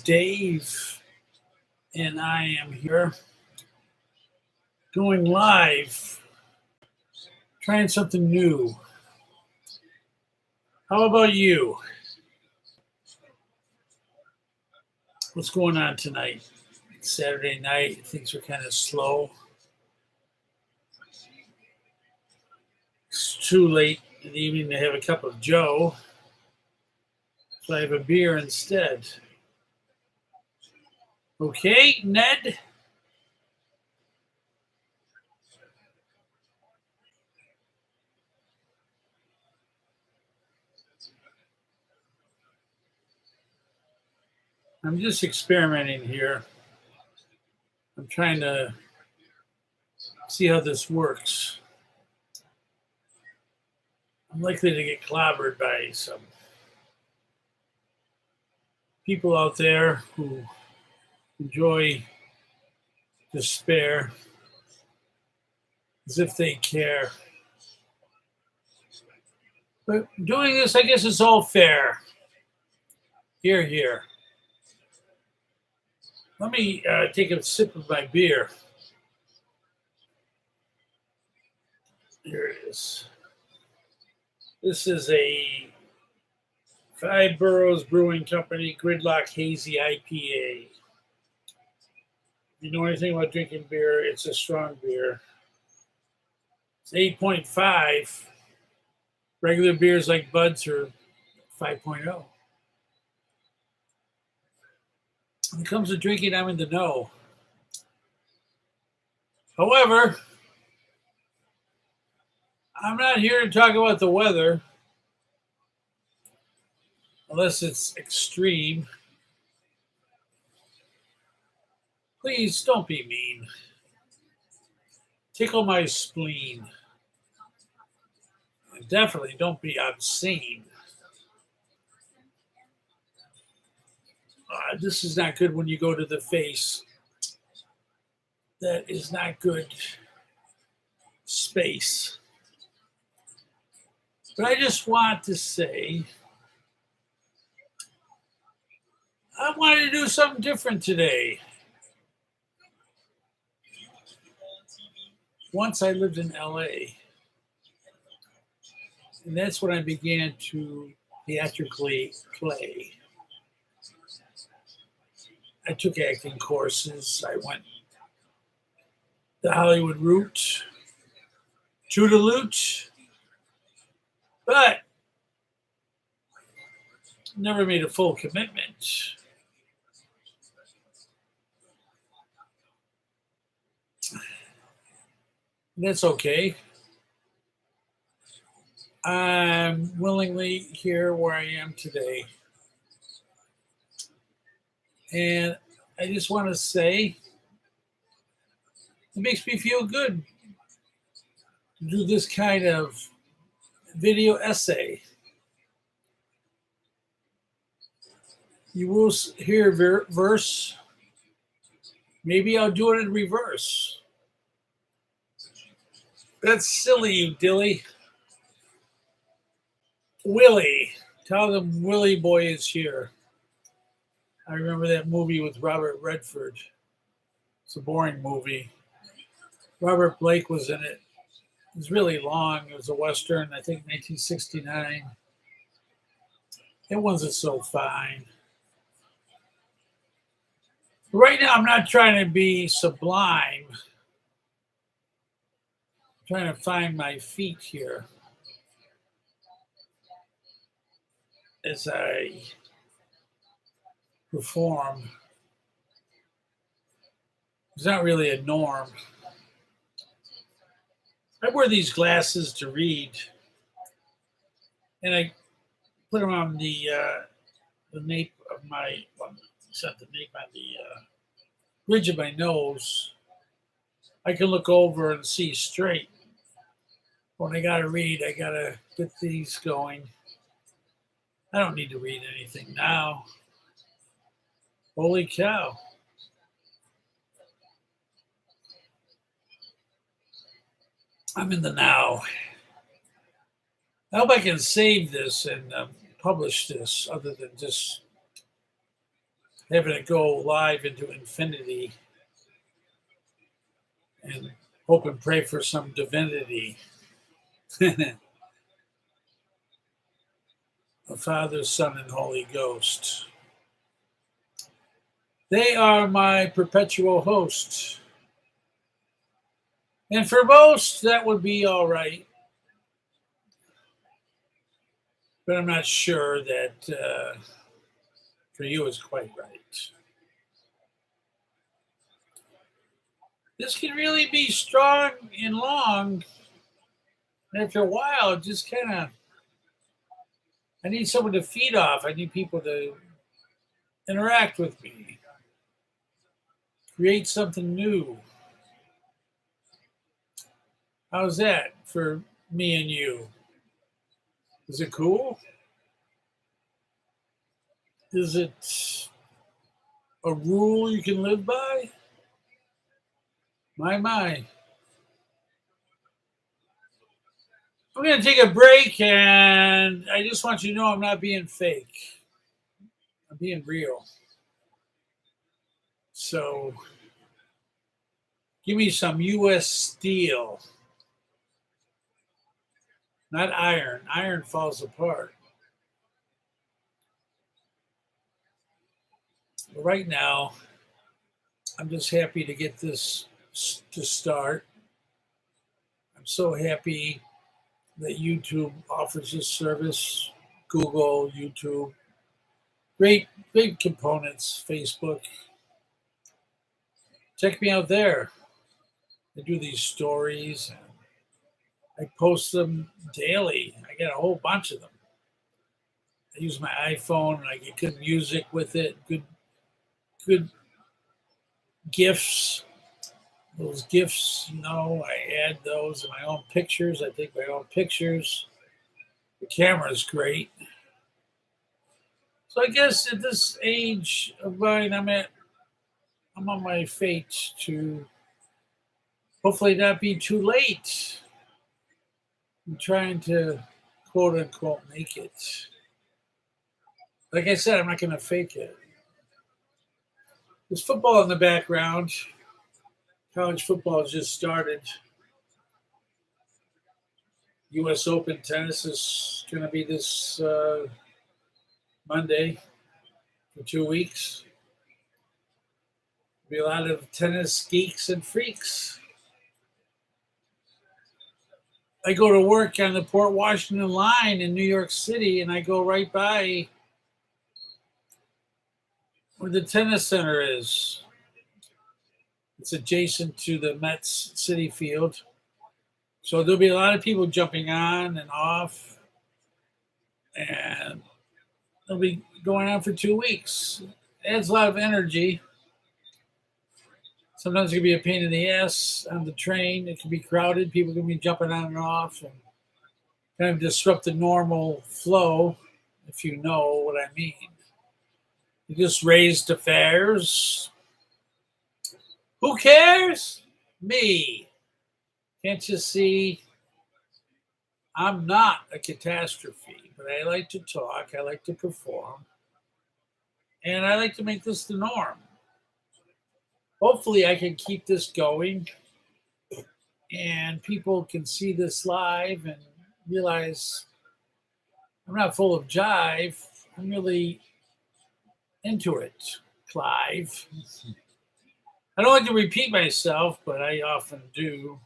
Dave, and I am here going live, trying something new. How about you? What's going on tonight? It's Saturday night. Things are kind of slow. It's too late in the evening to have a cup of Joe, so I have a beer instead. Okay, Ned? I'm just experimenting here. I'm trying to see how this works. I'm likely to get clobbered by some people out there who enjoy despair as if they care. But doing this, I guess it's all fair. Here, here. Let me take a sip of my beer. Here it is. This is a Five Boroughs Brewing Company Gridlock Hazy IPA. If you know anything about drinking beer, it's a strong beer. It's 8.5. Regular beers like Bud's are 5.0. When it comes to drinking, I'm in the know. However, I'm not here to talk about the weather unless it's extreme. Please don't be mean. Tickle my spleen. And definitely don't be obscene. This is not good when you go to the face. That is not good space. But I just want to say, I wanted to do something different today. Once I lived in LA, and that's when I began to theatrically play. I took acting courses. I went the Hollywood route, to the loot, but never made a full commitment. That's okay. I'm willingly here where I am today. And I just want to say, it makes me feel good to do this kind of video essay. You will hear verse. Maybe I'll do it in reverse. That's silly, you dilly. Willie. Tell them Willie Boy is here. I remember that movie with Robert Redford. It's a boring movie. Robert Blake was in it. It was really long. It was a Western, I think 1969. It wasn't so fine. Right now, I'm not trying to be sublime. I'm trying to find my feet here as I perform. It's not really a norm. I wear these glasses to read, and I put them on the nape of my, well, it's not the nape, on the bridge of my nose. I can look over and see straight. When I gotta read, I gotta get these going. I don't need to read anything now. Holy cow. I'm in the now. I hope I can save this and publish this other than just having it go live into infinity and hope and pray for some divinity. The Father, Son, and Holy Ghost. They are my perpetual hosts. And for most, that would be all right. But I'm not sure that for you is quite right. This can really be strong and long. And after a while, it just kind of, I need someone to feed off. I need people to interact with me, create something new. How's that for me and you? Is it cool? Is it a rule you can live by? My. I'm going to take a break, and I just want you to know I'm not being fake. I'm being real. So give me some U.S. steel. Not iron. Iron falls apart. But right now, I'm just happy to get this to start. I'm so happy that YouTube offers this service. Google, YouTube. Great components. Facebook. Check me out there. I do these stories. And I post them daily. I get a whole bunch of them. I use my iPhone and I get good music with it, good GIFs. Those GIFs, I add those in my own pictures. I take my own pictures. The camera's great. So I guess at this age of mine, I'm on my fate to hopefully not be too late. I'm trying to quote unquote make it. Like I said, I'm not going to fake it. There's football in the background. College football has just started. U.S. Open tennis is going to be this Monday for 2 weeks. There'll be a lot of tennis geeks and freaks. I go to work on the Port Washington line in New York City, and I go right by where the tennis center is. It's adjacent to the Mets City Field. So there'll be a lot of people jumping on and off. And it'll be going on for 2 weeks. It adds a lot of energy. Sometimes it can be a pain in the ass on the train. It can be crowded. People can be jumping on and off and kind of disrupt the normal flow, if you know what I mean. You just raised the fares. Who cares? Me. Can't you see? I'm not a catastrophe, but I like to talk. I like to perform. And I like to make this the norm. Hopefully I can keep this going and people can see this live and realize I'm not full of jive. I'm really into it, Clive. I don't like to repeat myself, but I often do.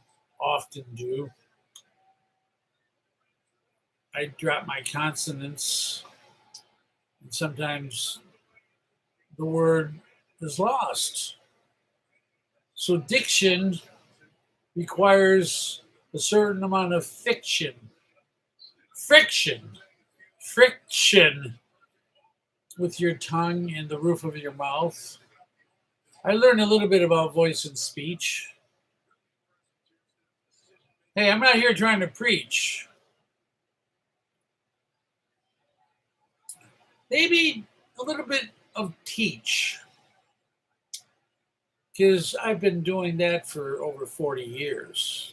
I drop my consonants, and sometimes the word is lost. So diction requires a certain amount of friction with your tongue and the roof of your mouth. I learned a little bit about voice and speech. Hey, I'm not here trying to preach. Maybe a little bit of teach. Because I've been doing that for over 40 years.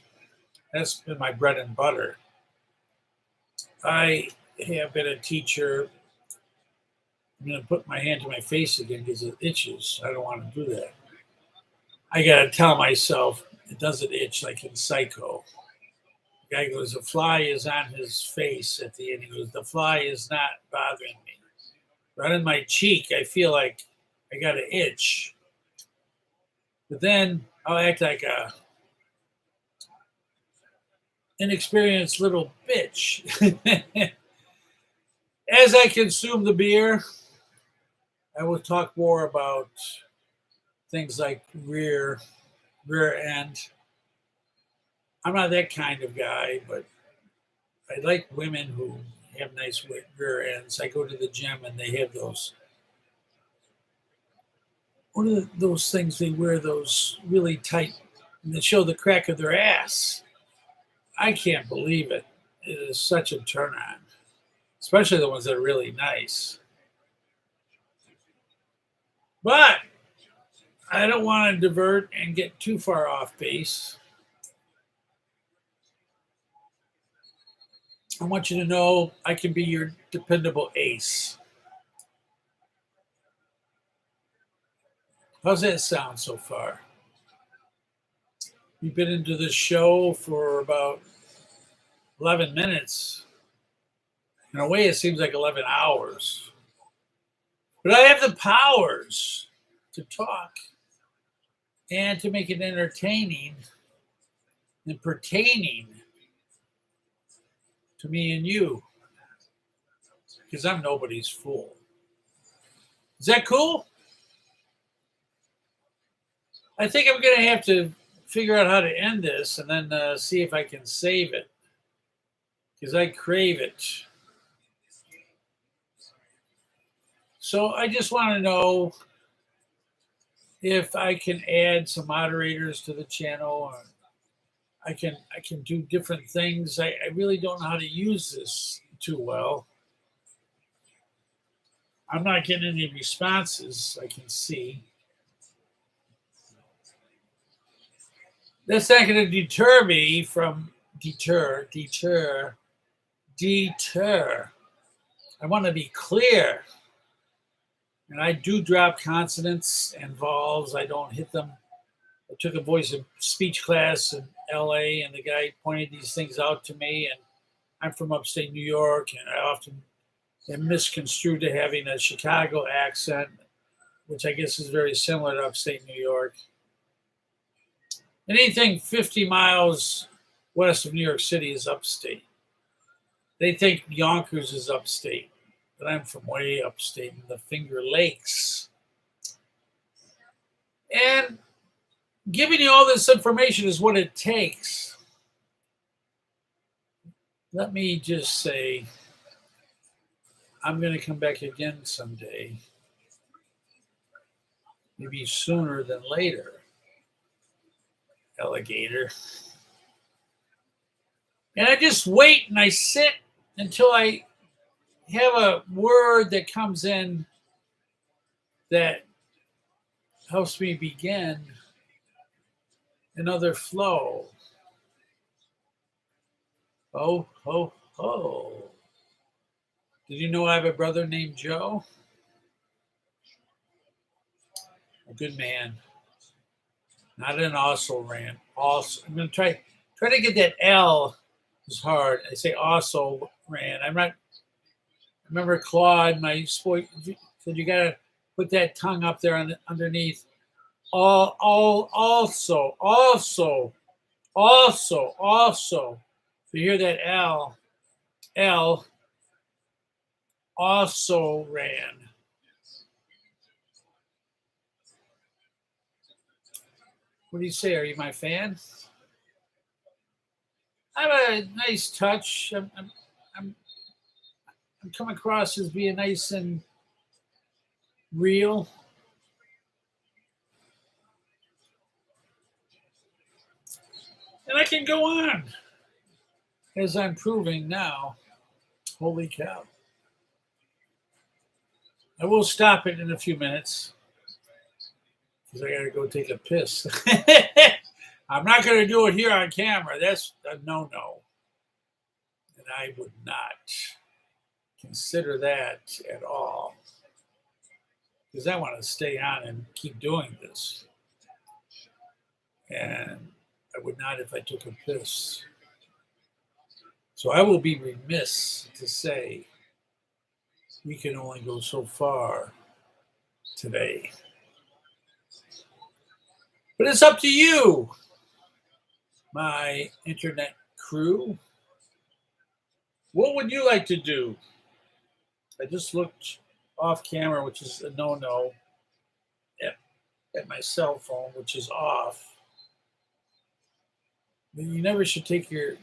That's been my bread and butter. I have been a teacher I'm going to put my hand to my face again because it itches. I don't want to do that. I got to tell myself it doesn't itch like in Psycho. The guy goes, the fly is on his face at the end. He goes, the fly is not bothering me. Right in my cheek, I feel like I got an itch. But then I'll act like a inexperienced little bitch. As I consume the beer, I will talk more about things like rear end. I'm not that kind of guy, but I like women who have nice rear ends. I go to the gym and they have those. What are those things they wear? Those really tight that show the crack of their ass. I can't believe it. It is such a turn on, especially the ones that are really nice. But I don't want to divert and get too far off base. I want you to know I can be your dependable ace. How's that sound so far? You've been into this show for about 11 minutes. In a way, it seems like 11 hours. But I have the powers to talk and to make it entertaining and pertaining to me and you. Because I'm nobody's fool. Is that cool? I think I'm going to have to figure out how to end this and then see if I can save it. Because I crave it. So I just want to know if I can add some moderators to the channel, or I can do different things. I really don't know how to use this too well. I'm not getting any responses I can see. That's not going to deter me from deter. I want to be clear. And I do drop consonants and vowels. I don't hit them. I took a voice and speech class in LA, and the guy pointed these things out to me. And I'm from upstate New York, and I often am misconstrued to having a Chicago accent, which I guess is very similar to upstate New York. Anything 50 miles west of New York City is upstate. They think Yonkers is upstate, but I'm from way upstate in the Finger Lakes. And giving you all this information is what it takes. Let me just say, I'm going to come back again someday, maybe sooner than later, alligator. And I just wait and I sit until I have a word that comes in that helps me begin another flow. Oh, ho, ho. Did you know I have a brother named Joe? A good man. Not an also ran. Also, I'm going to try to get that L. It's hard. I say also ran. I'm not. I remember Claude, my sport, said you got to put that tongue up there underneath. Also. You hear that L also ran. What do you say? Are you my fan? I have a nice touch. I'm come across as being nice and real. And I can go on, as I'm proving now. Holy cow. I will stop it in a few minutes, because I got to go take a piss. I'm not going to do it here on camera. That's a no-no. And I would not consider that at all. because I want to stay on and keep doing this. And I would not if I took a piss. So I will be remiss to say we can only go so far today. But it's up to you, my internet crew. What would you like to do? I just looked off camera, which is a no-no, at my cell phone, which is off. You never should take your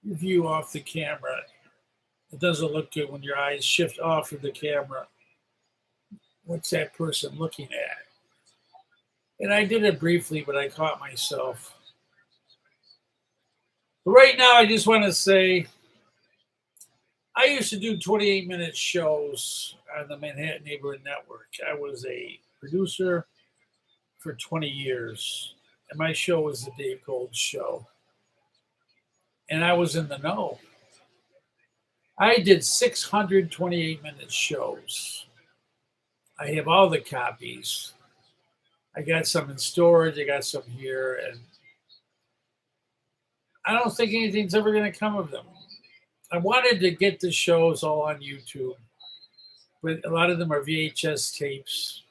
view off the camera. It doesn't look good when your eyes shift off of the camera. What's that person looking at? And I did it briefly, but I caught myself. But right now, I just want to say, I used to do 28-minute shows on the Manhattan Neighborhood Network. I was a producer for 20 years, and my show was the Dave Gold Show. And I was in the know. I did 628-minute shows. I have all the copies. I got some in storage. I got some here. And I don't think anything's ever going to come of them. I wanted to get the shows all on YouTube, but a lot of them are VHS tapes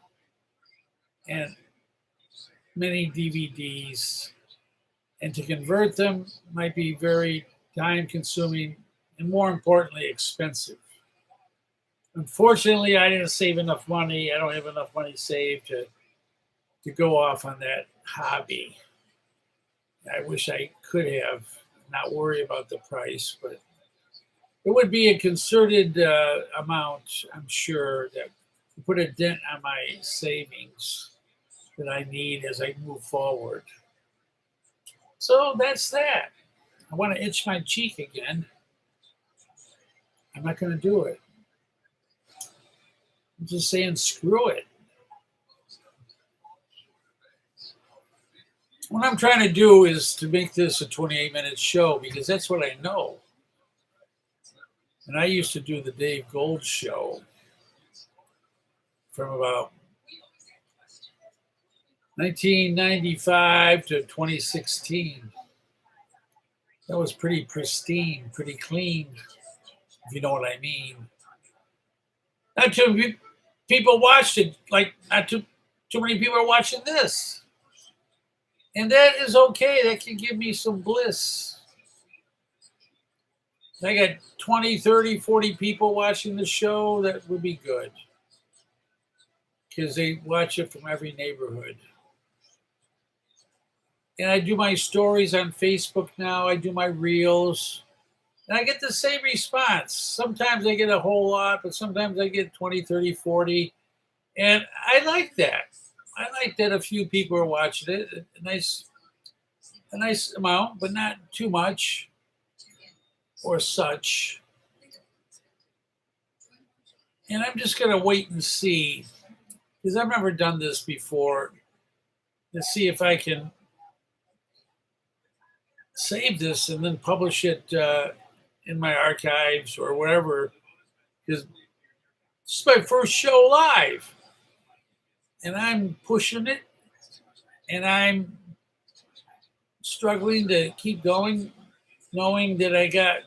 and many DVDs. And to convert them might be very time-consuming and, more importantly, expensive. Unfortunately, I didn't save enough money. I don't have enough money saved to go off on that hobby. I wish I could have, not worry about the price, but it would be a concerted amount, I'm sure, that would put a dent on my savings that I need as I move forward. So that's that. I want to itch my cheek again. I'm not going to do it. I'm just saying, screw it. What I'm trying to do is to make this a 28-minute show because that's what I know. And I used to do the Dave Gold Show from about 1995 to 2016. That was pretty pristine, pretty clean, if you know what I mean. Not too many people watched it, like not too many people are watching this. And that is okay. That can give me some bliss. I got 20, 30, 40 people watching the show. That would be good. Because they watch it from every neighborhood. And I do my stories on Facebook now. I do my reels. And I get the same response. Sometimes I get a whole lot, but sometimes I get 20, 30, 40. And I like that. I like that a few people are watching it. A nice amount, but not too much or such. And I'm just going to wait and see, because I've never done this before, to see if I can save this and then publish it in my archives or whatever, because this is my first show live. And I'm pushing it, and I'm struggling to keep going, knowing that I got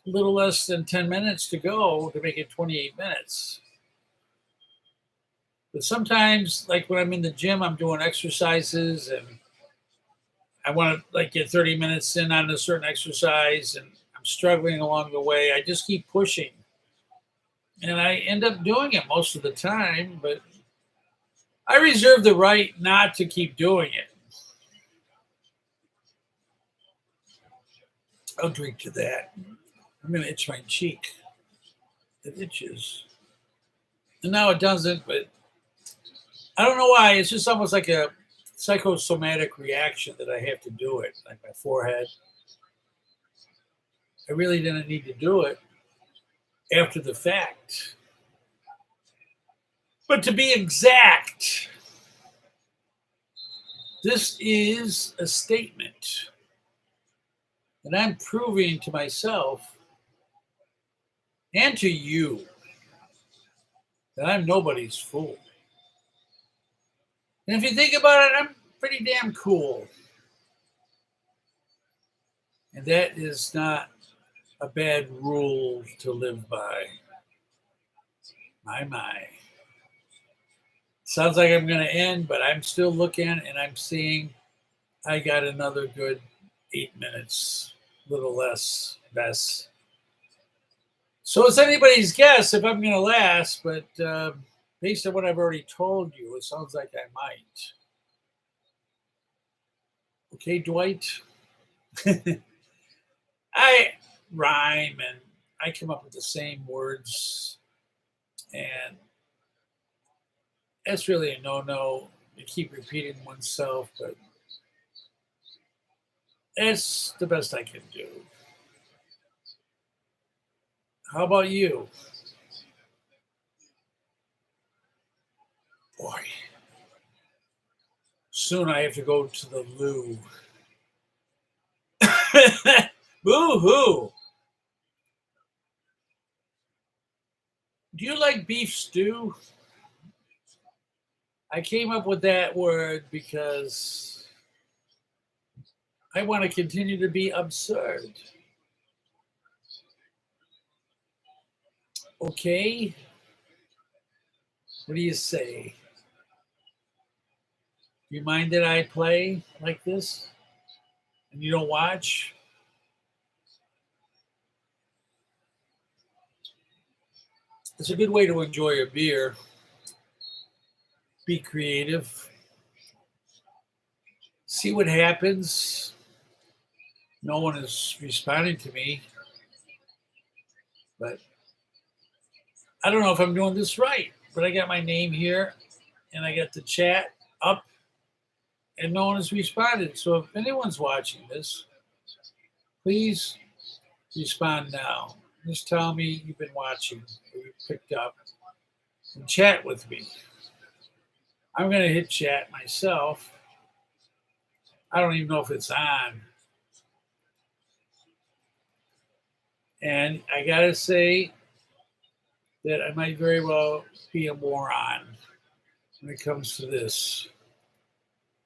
a little less than 10 minutes to go to make it 28 minutes. But sometimes, like when I'm in the gym, I'm doing exercises, and I want to like get 30 minutes in on a certain exercise, and I'm struggling along the way. I just keep pushing. And I end up doing it most of the time, but I reserve the right not to keep doing it. I'll drink to that. I'm going to itch my cheek. It itches. And now it doesn't, but I don't know why. It's just almost like a psychosomatic reaction that I have to do it, like my forehead. I really didn't need to do it after the fact. But to be exact, this is a statement that I'm proving to myself and to you then I'm nobody's fool. And if you think about it, I'm pretty damn cool. And that is not a bad rule to live by. My. Sounds like I'm going to end, but I'm still looking and I'm seeing I got another good 8 minutes, a little less. So it's anybody's guess if I'm going to last, but based on what I've already told you, it sounds like I might. Okay, Dwight? I rhyme and I come up with the same words, and that's really a no-no to keep repeating oneself, but that's the best I can do. How about you? Boy, soon I have to go to the loo. Boo-hoo. Do you like beef stew? I came up with that word because I want to continue to be absurd. Okay? What do you say? Do you mind that I play like this and you don't watch? It's a good way to enjoy a beer. Be creative. See what happens. No one is responding to me. But I don't know if I'm doing this right. But I got my name here and I got the chat up and no one has responded. So if anyone's watching this, please respond now. Just tell me you've been watching or you picked up and chat with me. I'm going to hit chat myself. I don't even know if it's on. And I got to say that I might very well be a moron when it comes to this,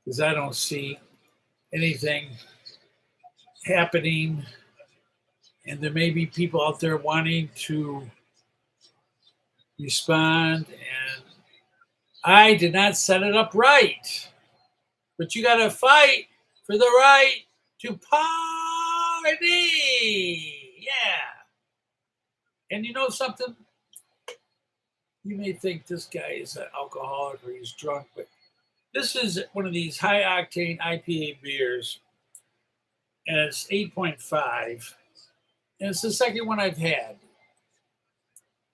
because I don't see anything happening. And there may be people out there wanting to respond, and I did not set it up right. But you got to fight for the right to party. Yeah. And you know something? You may think this guy is an alcoholic or he's drunk, but this is one of these high octane IPA beers, and it's 8.5. And it's the second one I've had.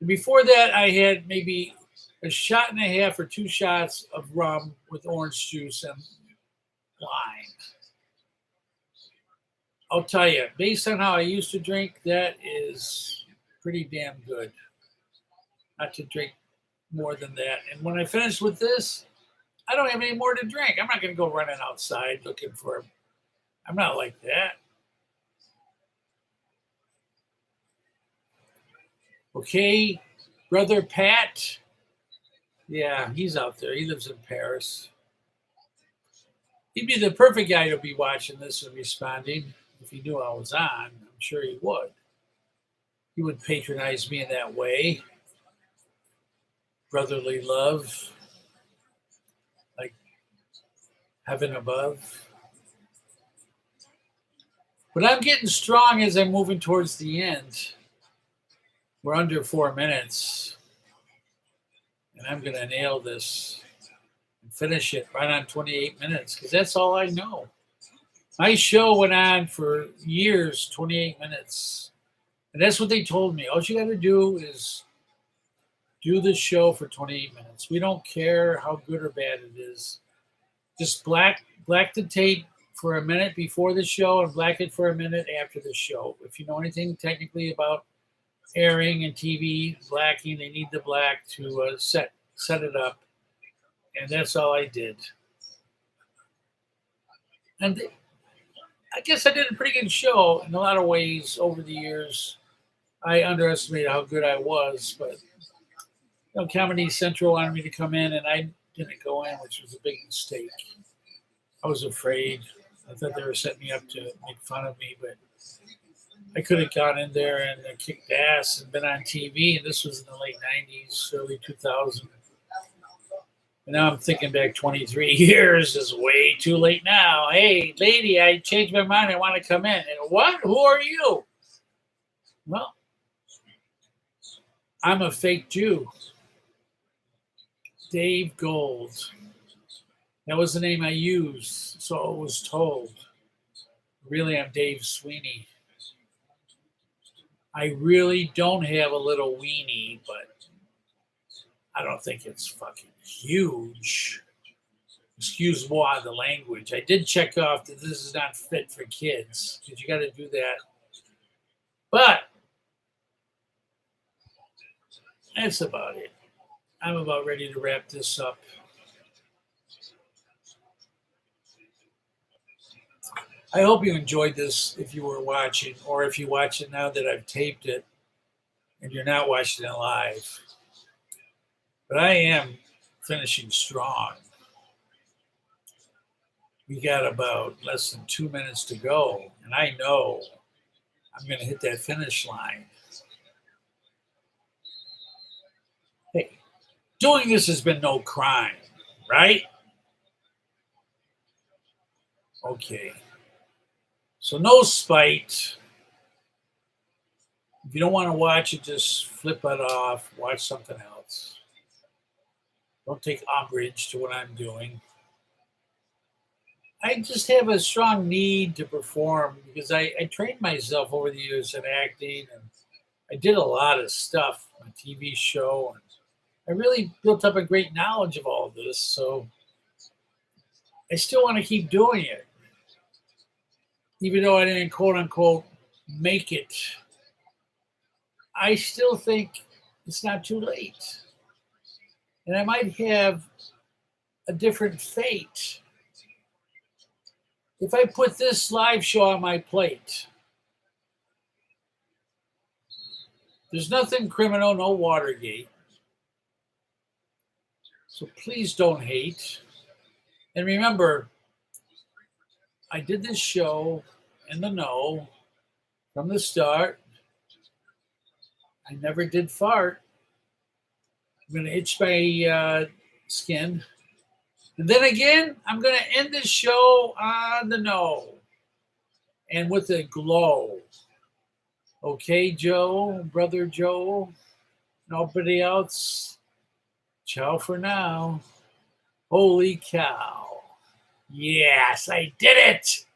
Before that, I had maybe a shot and a half or 2 shots of rum with orange juice and lime. I'll tell you, based on how I used to drink, that is pretty damn good. Not to drink more than that. And when I finish with this, I don't have any more to drink. I'm not going to go running outside looking for. I'm not like that. Okay, brother Pat. Yeah, he's out there. He lives in Paris. He'd be the perfect guy to be watching this and responding. If he knew I was on, I'm sure he would. He would patronize me in that way. Brotherly love, like heaven above. But I'm getting strong as I'm moving towards the end. We're under 4 minutes. And I'm going to nail this and finish it right on 28 minutes because that's all I know. My show went on for years, 28 minutes. And that's what they told me. All you got to do is do the show for 28 minutes. We don't care how good or bad it is. Just black the tape for a minute before the show and black it for a minute after the show. If you know anything technically about airing and TV, blacking, they need the black to set it up. And that's all I did. And I guess I did a pretty good show in a lot of ways over the years. I underestimated how good I was, but Comedy Central wanted me to come in, and I didn't go in, which was a big mistake. I was afraid. I thought they were setting me up to make fun of me, but I could have gone in there and kicked ass and been on TV. And this was in the late 90s, early 2000s. And now I'm thinking back 23 years is way too late now. Hey, lady, I changed my mind. I want to come in. And what? Who are you? Well, I'm a fake Jew. Dave Gold. That was the name I used, so it was told. Really, I'm Dave Sweeney. I really don't have a little weenie, but I don't think it's fucking huge. Excuse moi the language. I did check off that this is not fit for kids, because you got to do that. But that's about it. I'm about ready to wrap this up. I hope you enjoyed this if you were watching, or if you watch it now that I've taped it and you're not watching it live. But I am finishing strong. We got about less than 2 minutes to go, and I know I'm going to hit that finish line. Hey, doing this has been no crime, right? Okay. So no spite. If you don't want to watch it, just flip it off. Watch something else. Don't take umbrage to what I'm doing. I just have a strong need to perform because I trained myself over the years in acting, and I did a lot of stuff on a TV show, and I really built up a great knowledge of all of this. So I still want to keep doing it. Even though I didn't quote unquote make it, I still think it's not too late. And I might have a different fate if I put this live show on my plate. There's nothing criminal, no Watergate. So please don't hate. And remember, I did this show in the know from the start. I never did fart. I'm going to itch my skin. And then again, I'm going to end this show on the know and with a glow. Okay, Joe, brother Joe, nobody else. Ciao for now. Holy cow. Yes, I did it.